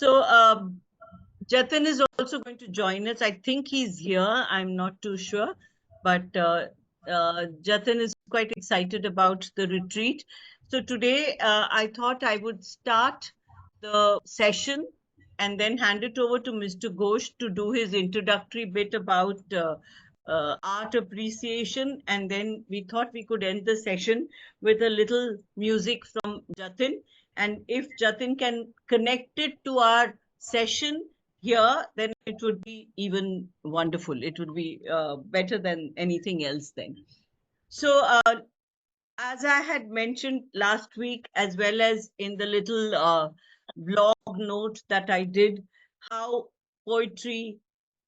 So Jatin is also going to join us. I think he's here. I'm not too sure, but Jatin is quite excited about the retreat. So today I thought I would start the session and then hand it over to Mr. Ghosh to do his introductory bit about art appreciation. And then we thought we could end the session with a little music from Jatin. And if Jatin can connect it to our session here, then it would be even wonderful. It would be better than anything else then. So, as I had mentioned last week, as well as in the little blog note that I did, how poetry,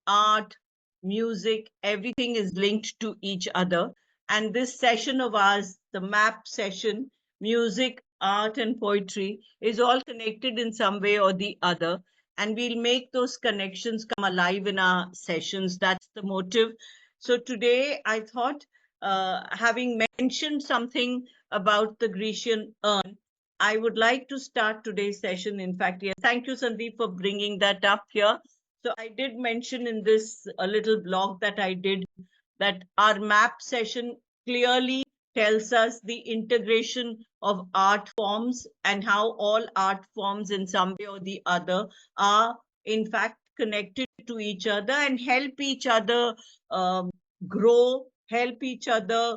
art, music, everything is linked to each other. And this session of ours, the map session, music, art, and poetry, is all connected in some way or the other. And we'll make those connections come alive in our sessions. That's the motive. So today I thought, having mentioned something about the Grecian urn, I would like to start today's session. In fact, yes, thank you, Sandeep, for bringing that up here. So I did mention in this a little blog that I did that our map session clearly tells us the integration of art forms and how all art forms in some way or the other are in fact connected to each other and help each other grow, help each other,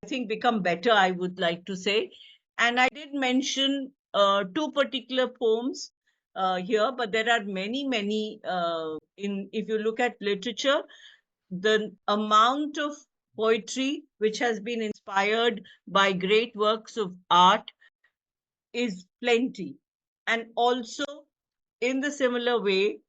I think, become better, I would like to say. And I did mention two particular poems here, but there are many, many. If you look at literature, the amount of poetry which has been inspired by great works of art is plenty. And also, in the similar way,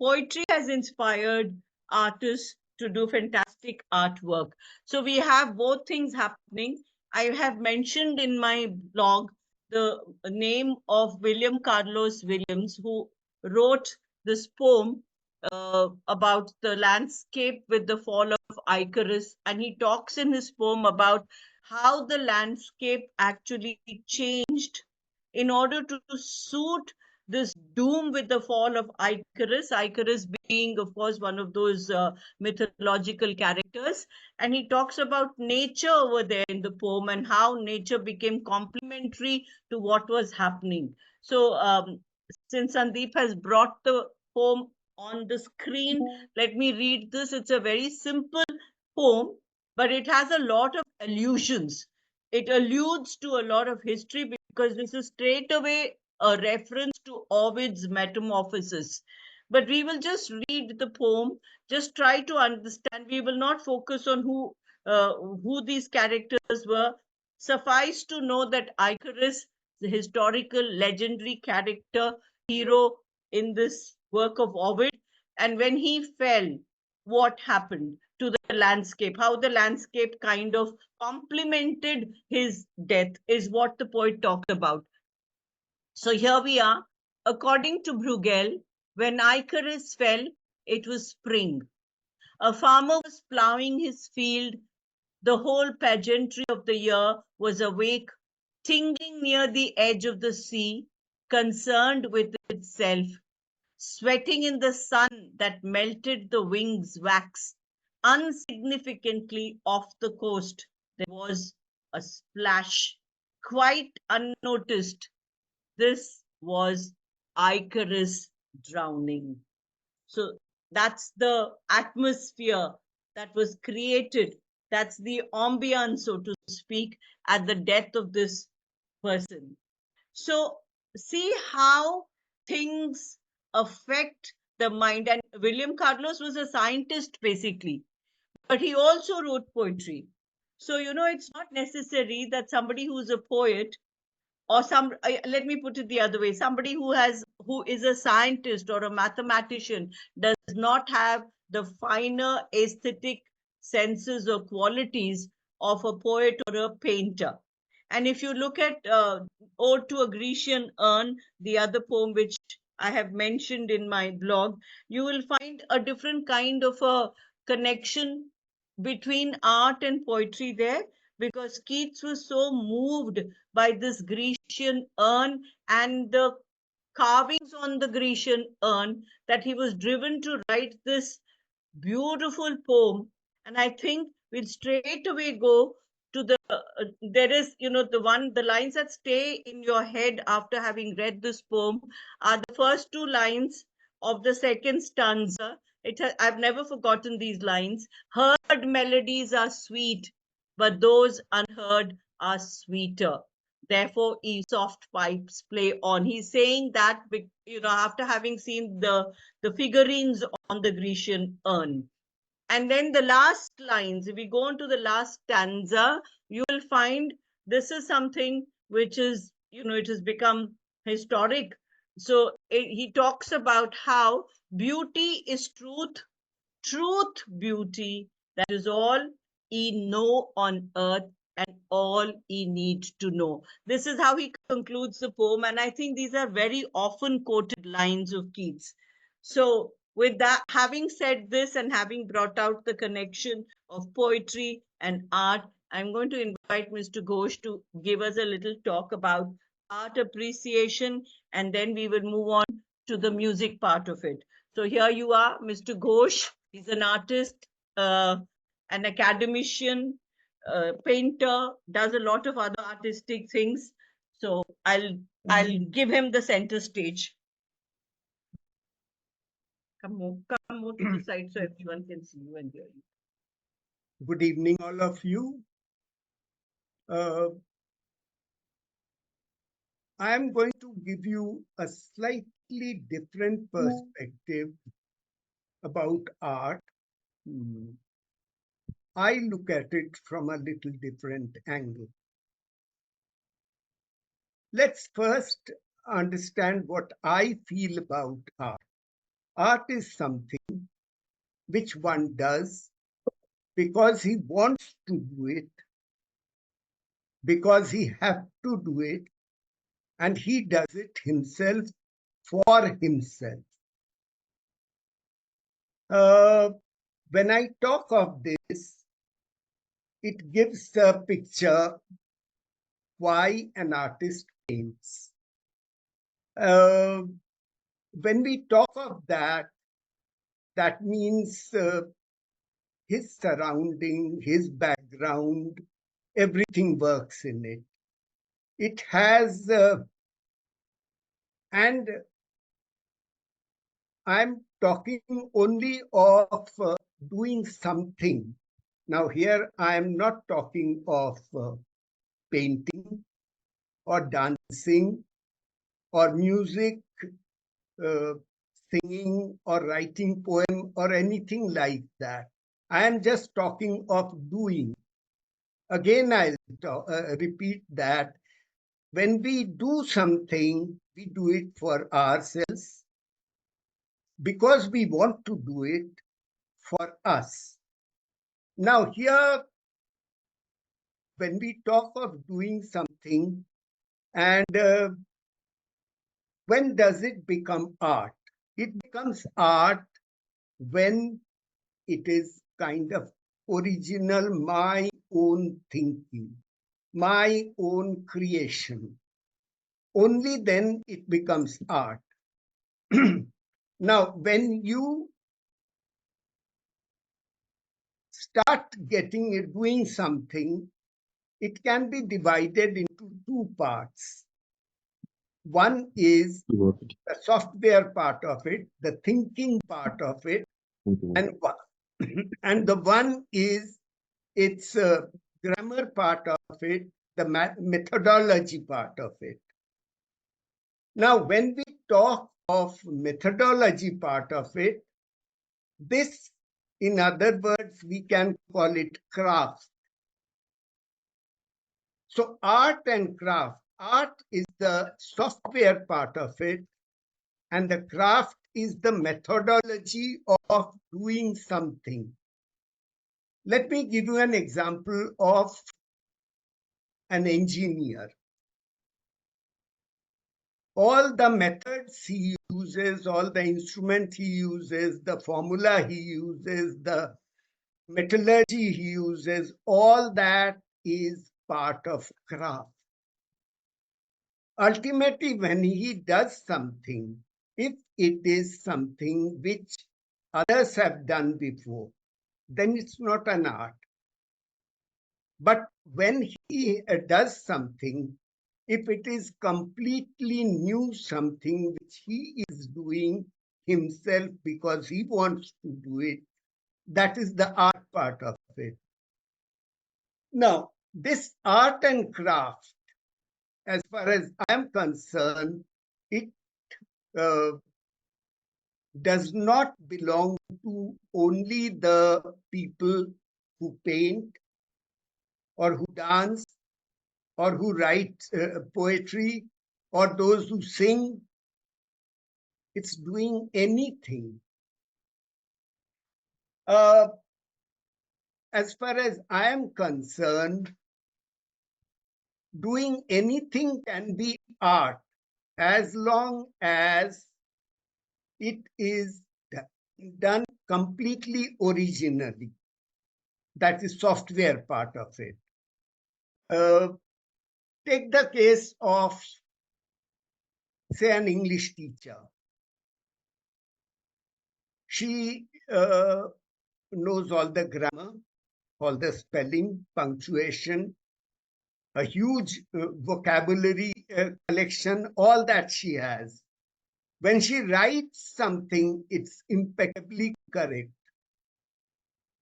poetry has inspired artists to do fantastic artwork. So we have both things happening. I have mentioned in my blog the name of William Carlos Williams, who wrote this poem about the landscape with the fall of Icarus. And he talks in his poem about how the landscape actually changed in order to suit this doom with the fall of Icarus, Icarus being, of course, one of those mythological characters. And he talks about nature over there in the poem and how nature became complementary to what was happening. So, since Sandeep has brought the poem on the screen, let me read this. It's a very simple poem, but it has a lot of allusions. It alludes to a lot of history because this is straight away a reference to Ovid's Metamorphoses. But we will just read the poem, just try to understand. We will not focus on who these characters were. Suffice to know that Icarus, the historical legendary character, hero in this work of Ovid, and when he fell, what happened to the landscape, how the landscape kind of complemented his death, is what the poet talked about. So here we are. According to Bruegel, when Icarus fell, it was spring. A farmer was ploughing his field. The whole pageantry of the year was awake, tingling near the edge of the sea, concerned with itself, sweating in the sun that melted the wings' wax. Unsignificantly off the coast, there was a splash, quite unnoticed. This was Icarus drowning. So that's the atmosphere that was created. That's the ambience, so to speak, at the death of this person. So see how things affect the mind. And William Carlos was a scientist, basically, but he also wrote poetry. So, it's not necessary that somebody who's a poet or let me put it the other way, somebody who is a scientist or a mathematician does not have the finer aesthetic senses or qualities of a poet or a painter. And if you look at Ode to a Grecian Urn, the other poem which I have mentioned in my blog, you will find a different kind of a connection between art and poetry there, because Keats was so moved by this Grecian urn and the carvings on the Grecian urn that he was driven to write this beautiful poem. And I think we'll straight away go to there is, the lines that stay in your head after having read this poem are the first two lines of the second stanza. I've never forgotten these lines. Heard melodies are sweet, but those unheard are sweeter. Therefore, soft pipes play on. He's saying that, after having seen the figurines on the Grecian urn. And then the last lines, if we go on to the last stanza, you will find this is something which is, it has become historic. So he talks about how beauty is truth, truth, beauty, that is all ye know on earth and all ye need to know. This is how he concludes the poem, and I think these are very often quoted lines of Keats. So, with that, having said this and having brought out the connection of poetry and art, I'm going to invite Mr. Ghosh to give us a little talk about art appreciation, and then we will move on to the music part of it. So here you are, Mr. Ghosh. He's an artist, an academician, painter, does a lot of other artistic things. So I'll give him the center stage. Come more to the side so everyone can see you and hear you. Good evening, all of you. I am going to give you a slightly different perspective about art. I look at it from a little different angle. Let's first understand what I feel about art. Art is something which one does because he wants to do it, because he has to do it, and he does it himself for himself. When I talk of this, it gives a picture why an artist paints. When we talk of that, that means his surrounding, his background, everything works in it. It has, and I'm talking only of doing something. Now, here I am not talking of painting or dancing or music, singing or writing poem or anything like that. I am just talking of doing. Again, I'll repeat that when we do something, we do it for ourselves because we want to do it for us. Now, here, when we talk of doing something, and when does it become art? It becomes art when it is kind of original, my own thinking, my own creation. Only then it becomes art. Now, when you start doing something, it can be divided into two parts. One is the software part of it, the thinking part of it, and the one is its grammar part of it, the methodology part of it. Now, when we talk of methodology part of it, this, in other words, we can call it craft. So art and craft. Art is the software part of it, and the craft is the methodology of doing something. Let me give you an example of an engineer. All the methods he uses, all the instruments he uses, the formula he uses, the metallurgy he uses, all that is part of craft. ultimately, when he does something, if it is something which others have done before, then it's not an art. But when he does something, if it is completely new, something which he is doing himself because he wants to do it, that is the art part of it. Now, this art and craft, as far as I am concerned, it uh, does not belong to only the people who paint or who dance or who write poetry or those who sing. It's doing anything. Uh, as far as I am concerned, doing anything can be art as long as it is done completely originally. That is software part of it. Uh, take the case of, say, an English teacher. She knows all the grammar, all the spelling, punctuation, a huge vocabulary collection, all that she has. When she writes something, it's impeccably correct.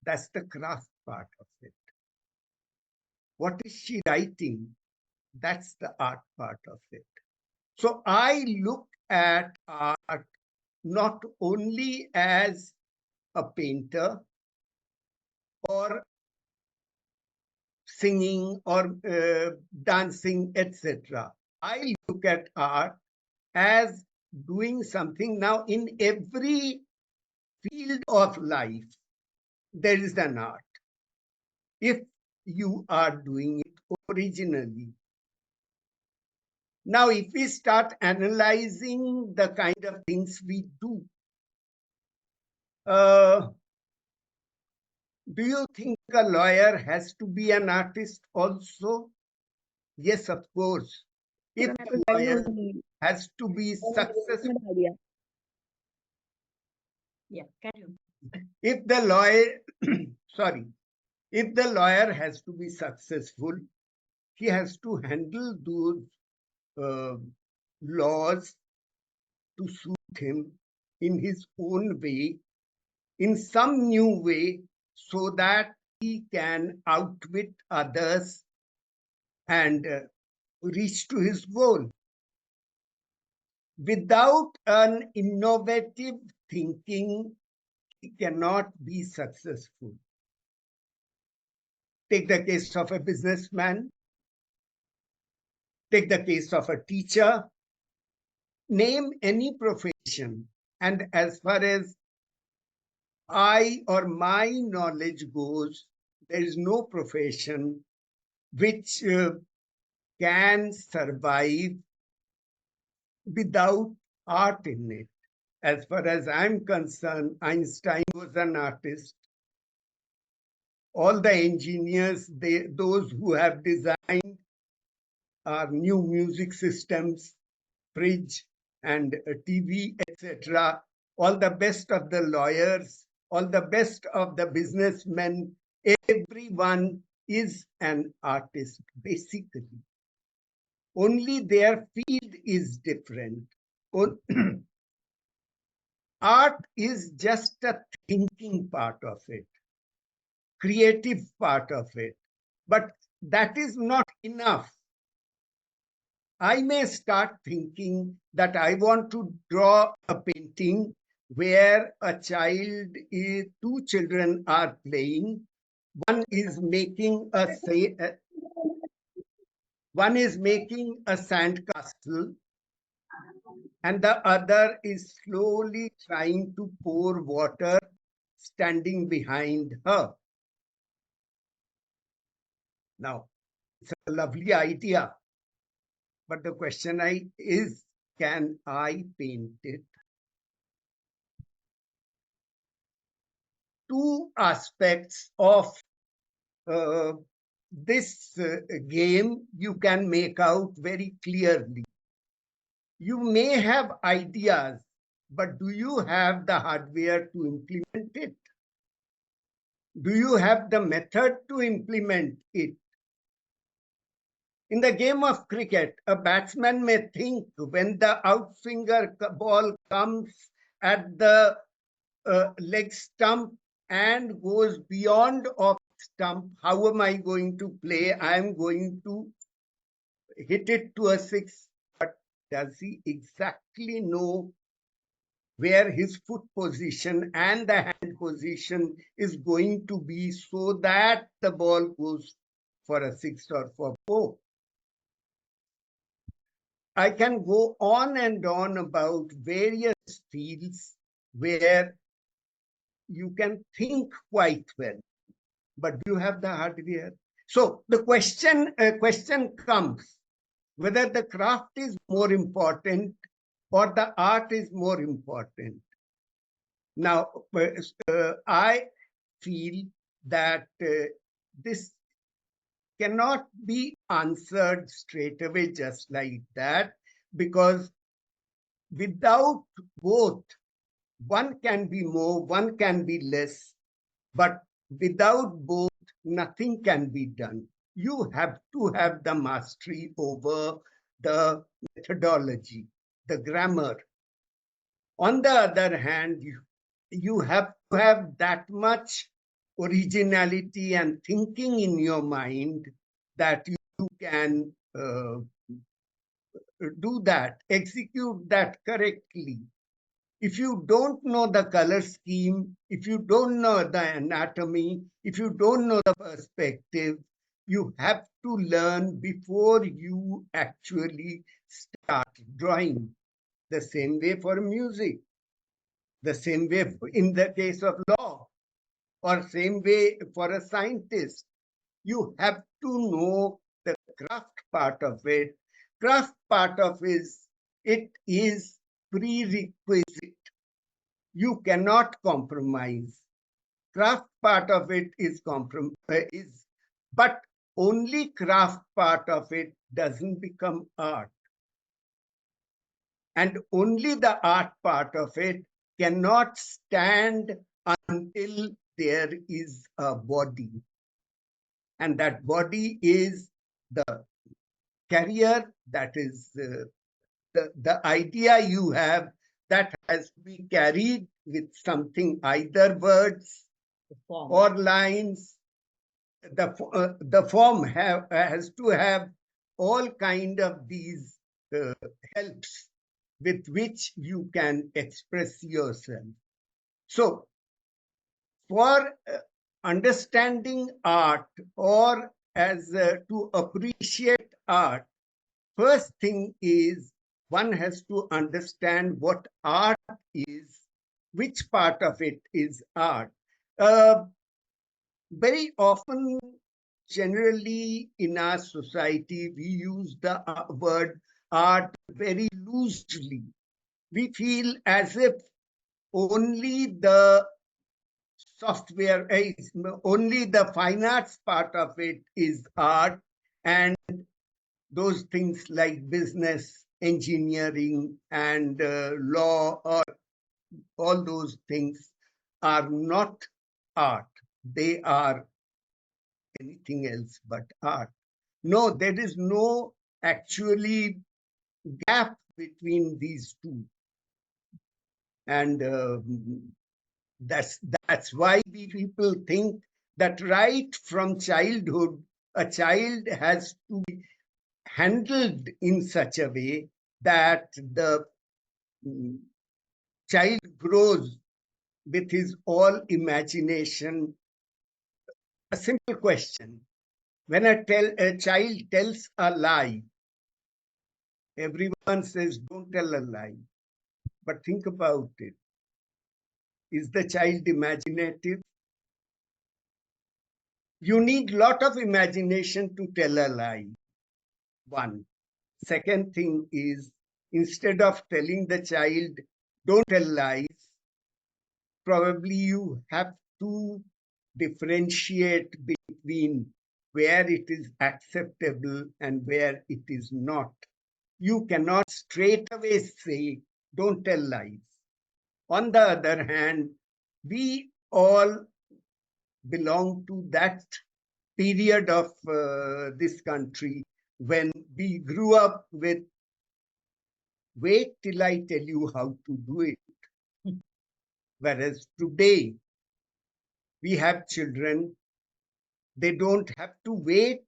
That's the craft part of it. What is she writing? That's the art part of it. So I look at art not only as a painter or singing or dancing, etc. I look at art as doing something. Now, in every field of life, there is an art. If you are doing it originally. Now, if we start analyzing the kind of things we do, do you think a lawyer has to be an artist also? Yes, of course. If the lawyer has to be successful, Yeah, carry on. if the lawyer, sorry, if the lawyer has to be successful, he has to handle those uh, laws to suit him in his own way, in some new way, so that he can outwit others and reach to his goal. Without an innovative thinking, he cannot be successful. Take the case of a businessman, take the case of a teacher, name any profession. And as far as I or my knowledge goes, there is no profession which can survive without art in it. As far as I'm concerned, Einstein was an artist. All the engineers, those who have designed our new music systems, fridge and TV, etc., all the best of the lawyers, all the best of the businessmen, everyone is an artist, basically. Only their field is different. Art is just a thinking part of it, creative part of it. But that is not enough. I may start thinking that I want to draw a painting where a child is, two children are playing. One is making a one is making a sandcastle, and the other is slowly trying to pour water standing behind her. Now, it's a lovely idea, but the question is, can I paint it? Two aspects of this game you can make out very clearly. You may have ideas, but do you have the hardware to implement it? Do you have the method to implement it? In the game of cricket, a batsman may think when the outswinger ball comes at the leg stump and goes beyond off stump, how am I going to play? I am going to hit it to a six. But does he exactly know where his foot position and the hand position is going to be so that the ball goes for a six or for four? I can go on and on about various fields where you can think quite well, but do you have the hardware? So the question comes whether the craft is more important or the art is more important. Now, I feel that this cannot be answered straight away just like that, because without both, one can be more, one can be less, but without both, nothing can be done. You have to have the mastery over the methodology, the grammar. On the other hand, you have to have that much originality and thinking in your mind that you can do that, execute that correctly. If you don't know the color scheme, if you don't know the anatomy, if you don't know the perspective, you have to learn before you actually start drawing. The same way for music, the same way in the case of law, or same way for a scientist. You have to know the craft part of it. Craft part of it is prerequisite. You cannot compromise. Craft part of it is but only craft part of it doesn't become art. And only the art part of it cannot stand until there is a body. And that body is the career, that is the idea you have, that has to be carried with something, either words or lines. The form has to have all kind of these helps with which you can express yourself. So for understanding art, or as to appreciate art, first thing is one has to understand what art is, which part of it is art. Very often, generally in our society, we use the word art very loosely. We feel as if only the software, only the fine arts part of it is art, and those things like business, engineering, and law, or all those things are not art. They are anything else but art. No, there is no actually gap between these two. And that's why we people think that right from childhood, a child has to be handled in such a way that the mm, child grows with his all imagination. A simple question: when a child tells a lie, everyone says, don't tell a lie. But think about it. Is the child imaginative? You need a lot of imagination to tell a lie. One. Second thing is, instead of telling the child, don't tell lies, probably you have to differentiate between where it is acceptable and where it is not. You cannot straight away say, don't tell lies. On the other hand, we all belong to that period of this country when we grew up with wait till I tell you how to do it. Whereas today, we have children, they don't have to wait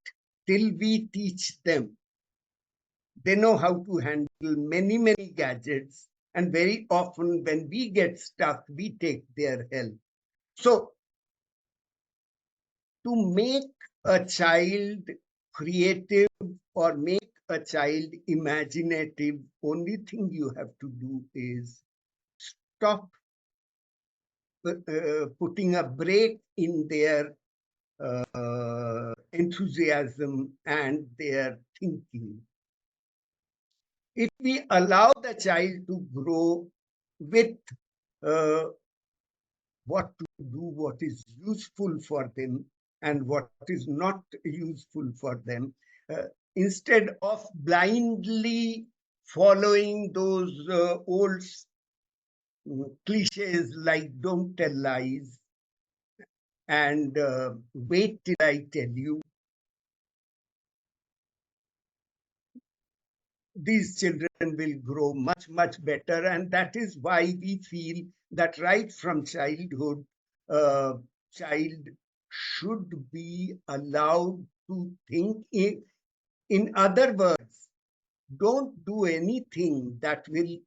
till we teach them. They know how to handle many, many gadgets. And very often, when we get stuck, we take their help. So, to make a child creative or make a child imaginative, only thing you have to do is stop putting a brake in their enthusiasm and their thinking. If we allow the child to grow with what to do, what is useful for them, and what is not useful for them, instead of blindly following those old cliches like don't tell lies and wait till I tell you, these children will grow much, much better. And that is why we feel that right from childhood, child should be allowed to think. In other words, don't do anything that will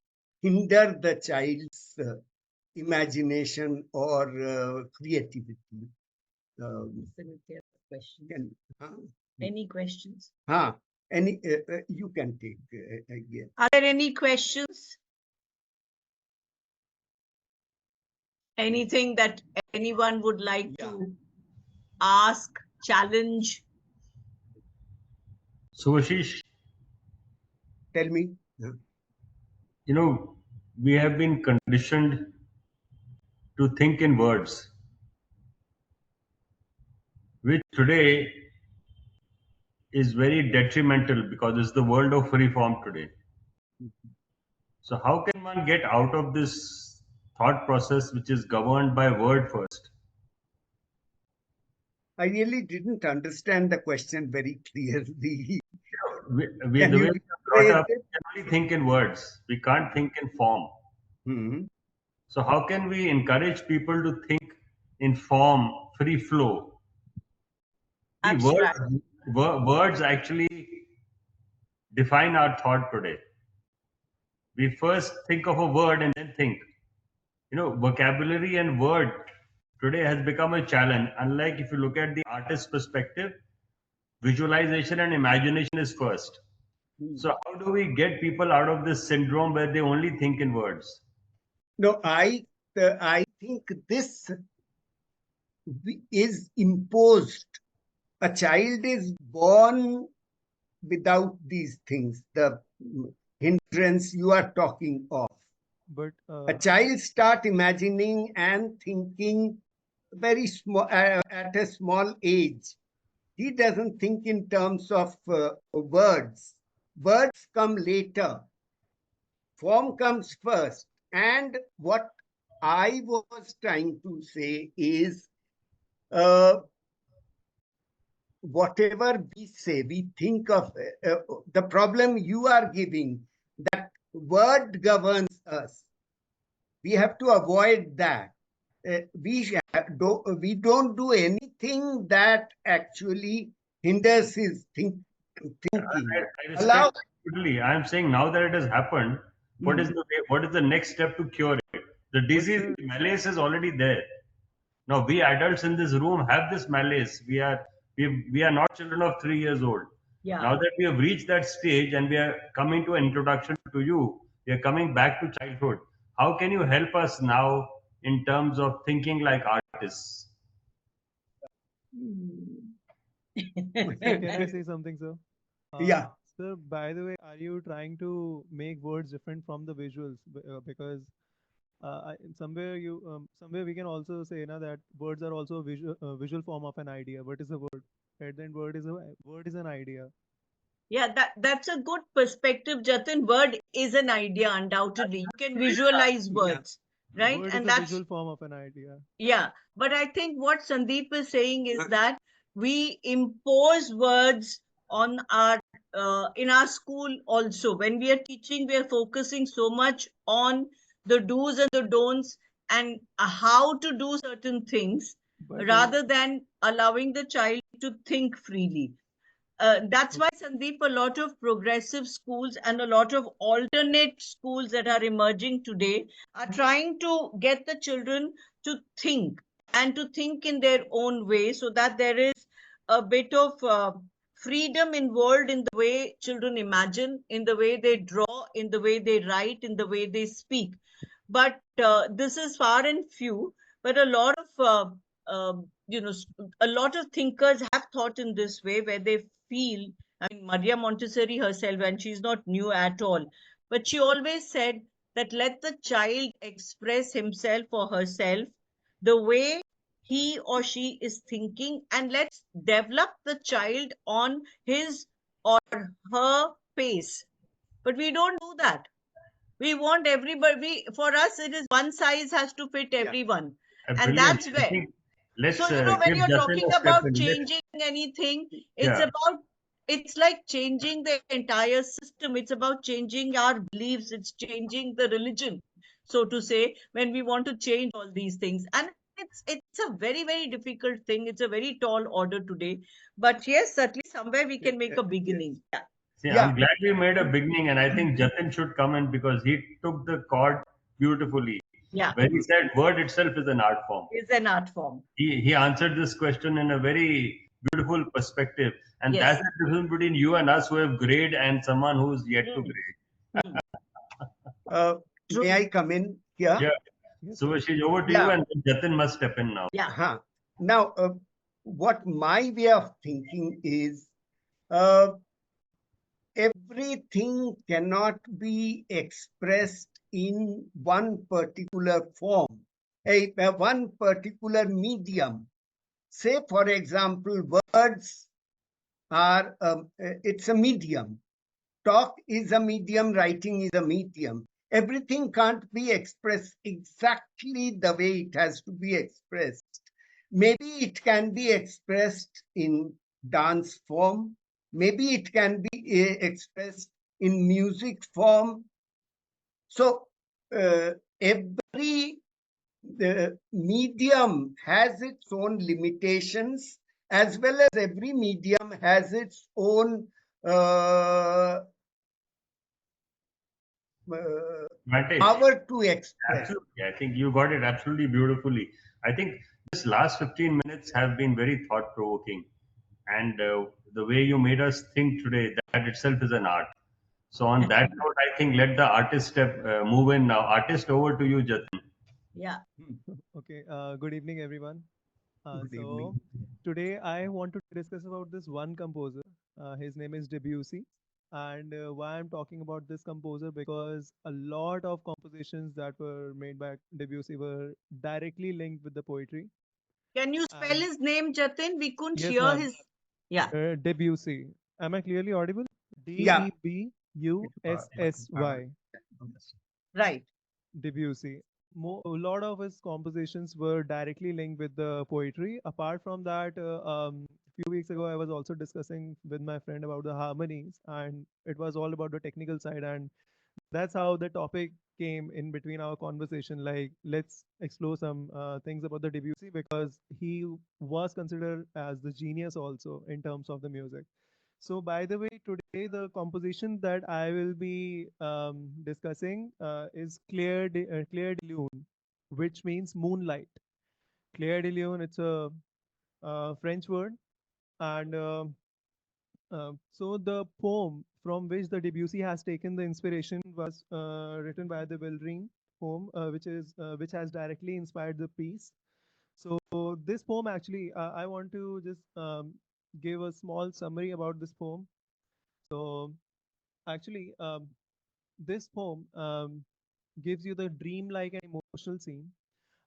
hinder the child's imagination or creativity. Question. Huh? Any questions? You can take again. Are there any questions? Anything that anyone would like to ask, challenge? So, Ashish, Tell me. you know, we have been conditioned to think in words, which today is very detrimental because it's the world of free form today. So, how can one get out of this thought process which is governed by word first? I really didn't understand the question very clearly. The Can way you we are brought rephrase up, it? we can only think in words. We can't think in form. Hmm. So, how can we encourage people to think in form, free flow? See, Abstract. words actually define our thought today. We first think of a word and then think. Vocabulary and word today has become a challenge. Unlike if you look at the artist's perspective, visualization and imagination is first. So, how do we get people out of this syndrome where they only think in words? No, I think this is imposed. A child is born without these things, the hindrance you are talking of. But A child start imagining and thinking very small at a small age. He doesn't think in terms of words. Words come later. Form comes first. And what I was trying to say is whatever we say, we think of the problem you are giving, that word governs us. We have to avoid that. We don't do anything that actually hinders his thinking. I respect Allow. that totally. I am saying now that it has happened, what is the next step to cure it? The but disease, sir, the malaise is already there. Now we adults in this room have this malaise. We are not children of 3 years old. Yeah. Now that we have reached that stage and we are coming to an introduction to you, we are coming back to childhood. How can you help us now in terms of thinking like artists? sir, can I say something, sir? Yeah. Sir, by the way, are you trying to make words different from the visuals? Because somewhere we can also say na, that words are also a visual form of an idea. What is a word? At the end, word is an idea. Yeah, that's a good perspective, Jatin. Word is an idea, undoubtedly. You can visualize Yeah. words, right? Word is And a that's visual form of an idea. yeah. But I think what Sandeep is saying is that we impose words on our in our school also. When we are teaching, we are focusing so much on the do's and the don'ts and how to do certain things But rather than allowing the child to think freely. That's why, Sandeep, a lot of progressive schools and a lot of alternate schools that are emerging today are trying to get the children to think and to think in their own way so that there is a bit of freedom involved in the way children imagine, in the way they draw, in the way they write, in the way they speak. But this is far and few. But a lot of a lot of thinkers have thought in this way, where they feel. I mean, Maria Montessori herself, and she's not new at all, but she always said that let the child express himself or herself the way he or she is thinking, and let's develop the child on his or her pace. But we don't do that. We want everybody, for us it is one size has to fit Yeah. everyone, and Brilliant. that's I where. think So let's when give you're Jatin talking a step about in. changing anything, it's Yeah, about, it's like changing the entire system. It's about changing our beliefs, it's changing the religion, so to say, when we want to change all these things. And it's a very, very difficult thing. It's a very tall order today, but yes, certainly somewhere we can make a Yes. beginning. Yeah. see, Yeah. I'm glad we made a beginning, and I think Jatin should come in because he took the chord beautifully. Yeah, Where he said, "Word itself is an art form." is an art form. He answered this question in a very beautiful perspective, and that's Yes. the difference between you and us who have grade and someone who's yet to Mm, grade. mm. May True. I come in here? Yeah. yes, So, sir. Ashish, over to you, Yeah. and then Jatin must step in now. Yeah. Huh. Now, what my way of thinking is, uh, everything cannot be expressed in one particular form, one particular medium. Say, for example, words are, it's a medium. Talk is a medium, writing is a medium. Everything can't be expressed exactly the way it has to be expressed. Maybe it can be expressed in dance form, maybe it can be expressed in music form. So, every medium has its own limitations, as well as every medium has its own uh, Advantage. power to express. Absolutely. I think you got it absolutely beautifully. I think this last 15 minutes have been very thought provoking. And the way you made us think today, that itself is an art. So, on that note, I think let the artist step move in now. Artist, over to you, Jatin. Yeah. Okay. Good evening, everyone. Good So evening. today I want to discuss about this one composer. His name is Debussy. And why I'm talking about this composer, because a lot of compositions that were made by Debussy were directly linked with the poetry. Can you spell And his name, Jatin? We couldn't yes, hear ma'am. his. Yeah, Debussy. Am I clearly audible? D Yeah. E B U S S Y. right. Debussy. A lot of his compositions were directly linked with the poetry. Apart from that, few weeks ago, I was also discussing with my friend about the harmonies, and it was all about the technical side. And that's how the topic came in between our conversation. Like, let's explore some things about the Debussy, because he was considered as the genius also in terms of the music. So, by the way, today the composition that I will be discussing is Clair de Lune, which means moonlight. Clair de Lune, it's a French word, and so the poem from which the Debussy has taken the inspiration was written by the Bellarmine poem, which has directly inspired the piece. So this poem actually, I want to just give a small summary about this poem. So actually, this poem gives you the dreamlike and emotional scene,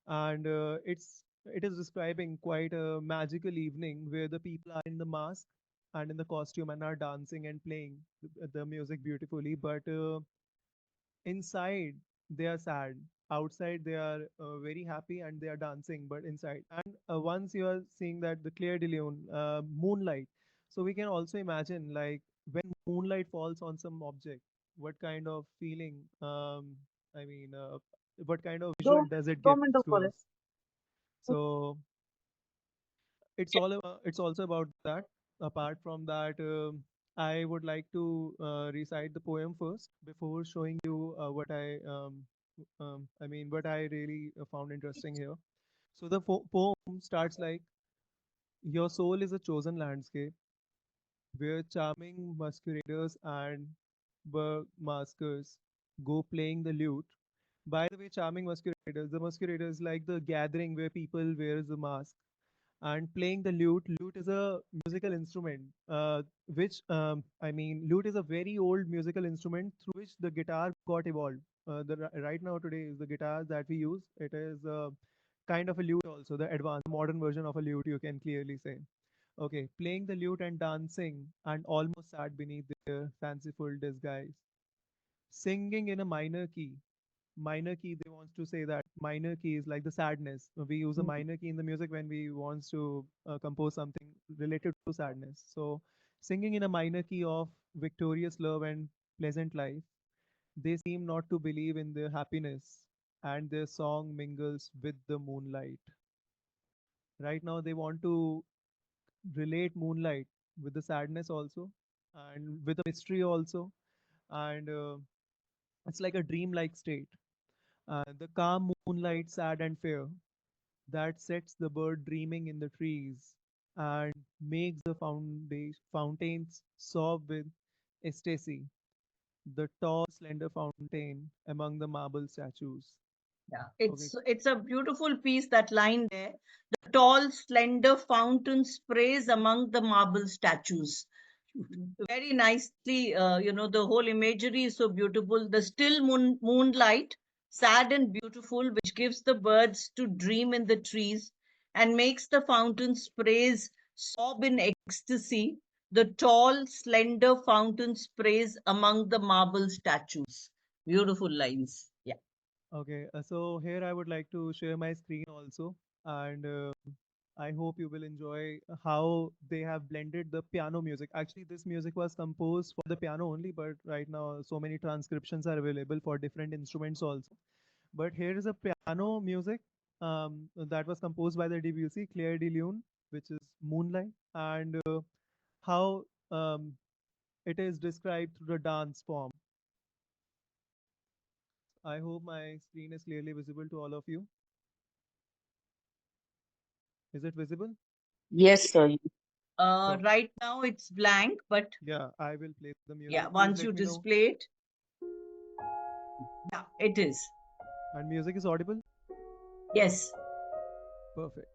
and it is describing quite a magical evening where the people are in the mask, and in the costume and are dancing and playing the music beautifully, but inside they are sad. Outside they are very happy and they are dancing, but inside. And once you are seeing that the Clair de Lune, moonlight, so we can also imagine like when moonlight falls on some object, what kind of feeling, I mean, what kind of दो visual does it दो give minute to रुको रे. us? So it's also about that. Apart from that, I would like to recite the poem first before showing you what I really found interesting here. So the poem starts like, your soul is a chosen landscape where charming masqueraders and burmaskers go playing the lute. By the way, charming masqueraders, the masqueraders like the gathering where people wears a mask and playing the lute. Lute is a musical instrument, which lute is a very old musical instrument through which the guitar got evolved. Right now today is the guitars that we use. It is kind of a lute also, the advanced modern version of a lute, you can clearly say. Okay, playing the lute and dancing and almost sad beneath their fanciful disguise, singing in a minor key. Minor key, they wants to say that minor key is like the sadness. We use a minor key in the music when we wants to compose something related to sadness. So singing in a minor key of victorious love and pleasant life, they seem not to believe in their happiness, and their song mingles with the moonlight. Right now they want to relate moonlight with the sadness also, and with the mystery also, and it's like a dreamlike state. The calm moonlight, sad and fair, that sets the bird dreaming in the trees and makes the fountains sob with ecstasy, the tall, slender fountain among the marble statues. Yeah, Okay. it's a beautiful piece, that line there. The tall, slender fountain sprays among the marble statues. Very nicely, the whole imagery is so beautiful. The still moonlight, sad and beautiful, which gives the birds to dream in the trees and makes the fountain sprays sob in ecstasy. The tall, slender fountain sprays among the marble statues. Beautiful lines. Yeah. Okay, so here I would like to share my screen also, and I hope you will enjoy how they have blended the piano music. Actually, this music was composed for the piano only, but right now so many transcriptions are available for different instruments also. But here is a piano music that was composed by the Debussy, Clair de Lune, which is Moonlight, and how it is described through the dance form. I hope my screen is clearly visible to all of you. Is it visible? Yes, sir. So, Right now it's blank, but yeah, I will play the yeah, music. Please once you let me know. display it, yeah, it is. And music is audible? Yes. Perfect.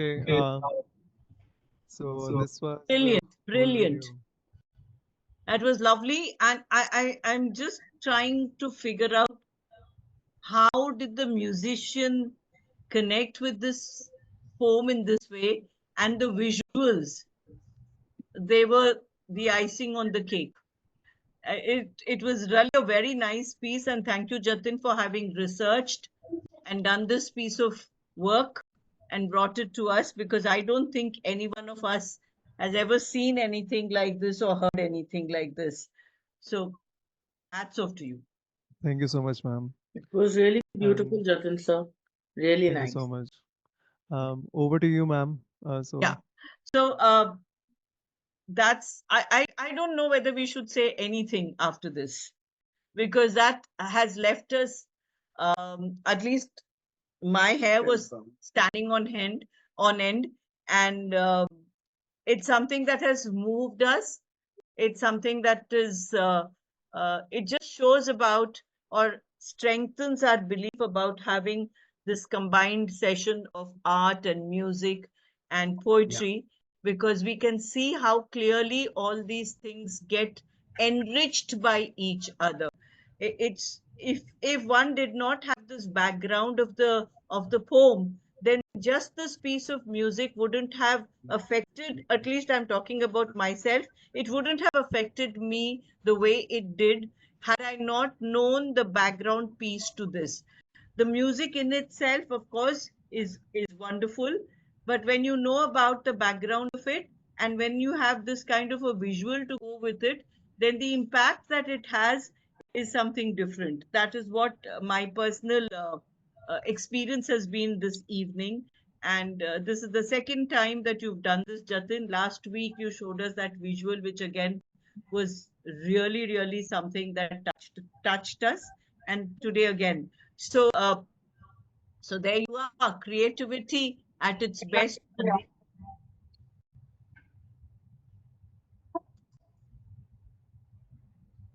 Okay. So this was the Brilliant, whole brilliant. video. That was lovely. And I'm just trying to figure out how did the musician connect with this poem in this way, and the visuals, they were the icing on the cake. It was really a very nice piece, and thank you, Jatin, for having researched and done this piece of work and brought it to us, because I don't think any one of us has ever seen anything like this or heard anything like this. So hats off to you. Thank you so much, ma'am. It was really beautiful, And Jatin sir. Really thank you nice. so much. Over to you, ma'am. Yeah. So that's I don't know whether we should say anything after this, because that has left us, at least my hair was standing on end, and it's something that has moved us. It's something that is, it just shows about or strengthens our belief about having this combined session of art and music and poetry, because we can see how clearly all these things get enriched by each other. It's, if one did not have this background of the poem, then just this piece of music wouldn't have affected, at least I'm talking about myself, it wouldn't have affected me the way it did had I not known the background piece to this. The music in itself, of course, is wonderful, but when you know about the background of it, and when you have this kind of a visual to go with it, then the impact that it has is something different. That is what my personal experience has been this evening. And this is the second time that you've done this, Jatin. Last week you showed us that visual, which again was really, really something that touched us. And today again. So, so there you are, creativity at its best.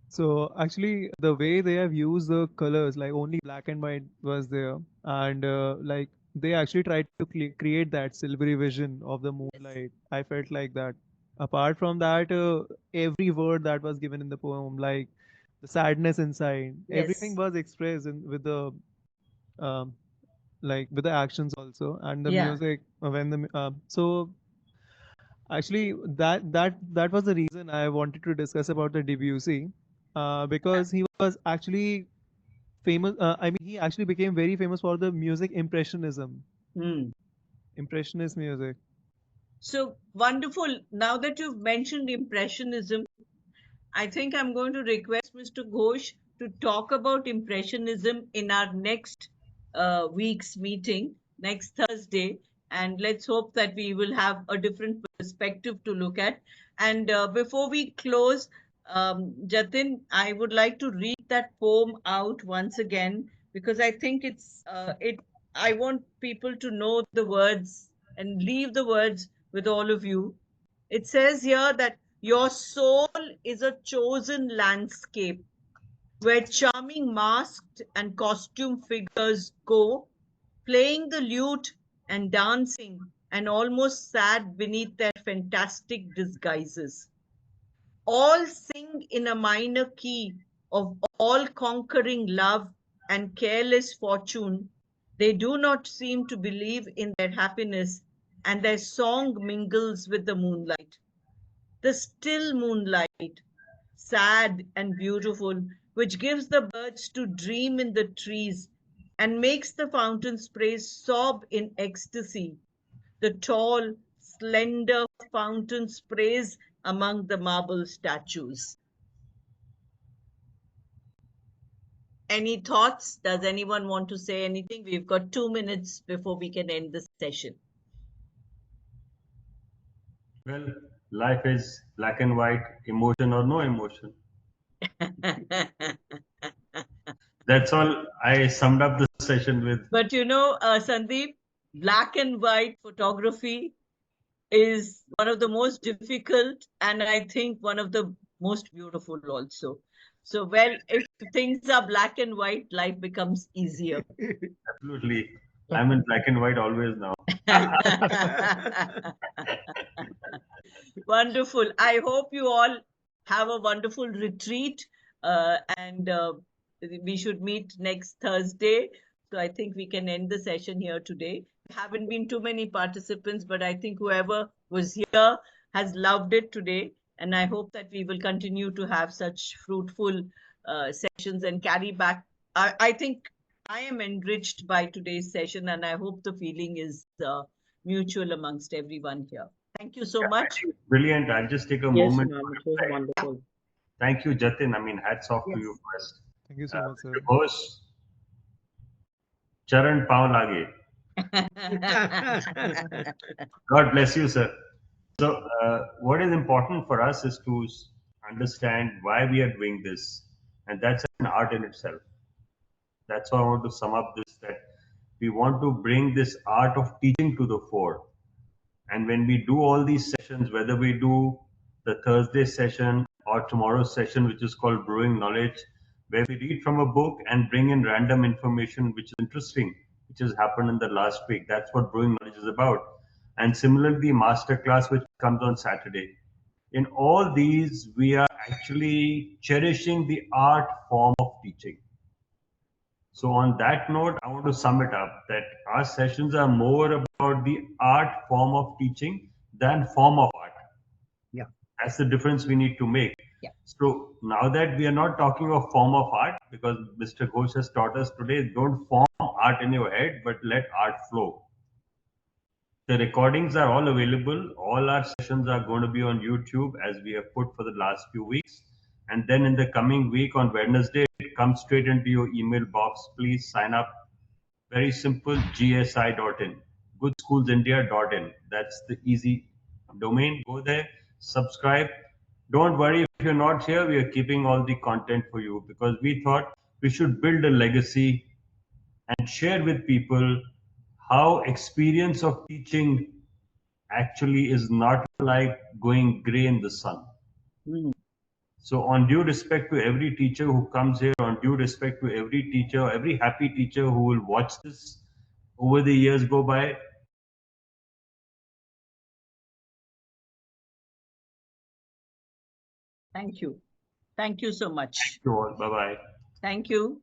So actually, the way they have used the colors, like only black and white was there, and like they actually tried to create that silvery vision of the moonlight. I felt like that. Apart from that, every word that was given in the poem, like the sadness inside, everything Yes. was expressed with the um, like with the actions also, and the Yeah. music when the so actually that was the reason I wanted to discuss about the Debussy, because he was actually famous. I mean, he actually became very famous for the music impressionism, Hmm. impressionist music. So wonderful. Now that you've mentioned Impressionism, I think I'm going to request Mr. Ghosh to talk about Impressionism in our next week's meeting, next Thursday. And let's hope that we will have a different perspective to look at. And before we close, Jatin, I would like to read that poem out once again, because I think I want people to know the words and leave the words with all of you. It says here that your soul is a chosen landscape where charming masked and costume figures go, playing the lute and dancing and almost sad beneath their fantastic disguises. All sing in a minor key of all conquering love and careless fortune. They do not seem to believe in their happiness, and their song mingles with the moonlight. The still moonlight, sad and beautiful, which gives the birds to dream in the trees and makes the fountain sprays sob in ecstasy. The tall, slender fountain sprays among the marble statues. Any thoughts? Does anyone want to say anything? We've got 2 minutes before we can end the session. Well, life is black and white, emotion or no emotion. That's all I summed up the session with. But you know, Sandeep, black and white photography is one of the most difficult, and I think one of the most beautiful also. So, well, if things are black and white, life becomes easier. Absolutely. I'm in black and white always now. Wonderful. I hope you all have a wonderful retreat, and we should meet next Thursday. So I think we can end the session here today. Haven't been too many participants, but I think whoever was here has loved it today. And I hope that we will continue to have such fruitful sessions and carry back. I think I am enriched by today's session, and I hope the feeling is mutual amongst everyone here. Thank you so much. Brilliant. I'll just take a Yes, moment to ma'am. It was reflect. wonderful. Thank you, Jatin. I mean, hats off to Yes. you first. Thank you so much, sir. Mr. Ghosh, Charan Pav Lage. God bless you, sir. So, what is important for us is to understand why we are doing this, and that's an art in itself. That's why I want to sum up this, that we want to bring this art of teaching to the fore. And when we do all these sessions, whether we do the Thursday session or tomorrow's session, which is called Brewing Knowledge, where we read from a book and bring in random information which is interesting, which has happened in the last week. That's what Brewing Knowledge is about. And similarly, the master class, which comes on Saturday. In all these, we are actually cherishing the art form of teaching. So on that note, I want to sum it up that our sessions are more about the art form of teaching than form of art. Yeah. That's the difference we need to make. Yeah. So now that we are not talking of form of art, because Mr. Ghosh has taught us today, don't form art in your head, but let art flow. The recordings are all available. All our sessions are going to be on YouTube as we have put for the last few weeks. And then in the coming week on Wednesday, it comes straight into your email box. Please sign up. Very simple, gsi.in, goodschoolsindia.in. That's the easy domain. Go there, subscribe. Don't worry if you're not here, we are keeping all the content for you because we thought we should build a legacy and share with people how experience of teaching actually is not like going gray in the sun. Mm. So, on due respect to every teacher who comes here, on due respect to every teacher, every happy teacher who will watch this over the years go by, Thank you. Thank you so much. to all. Bye bye. Thank you.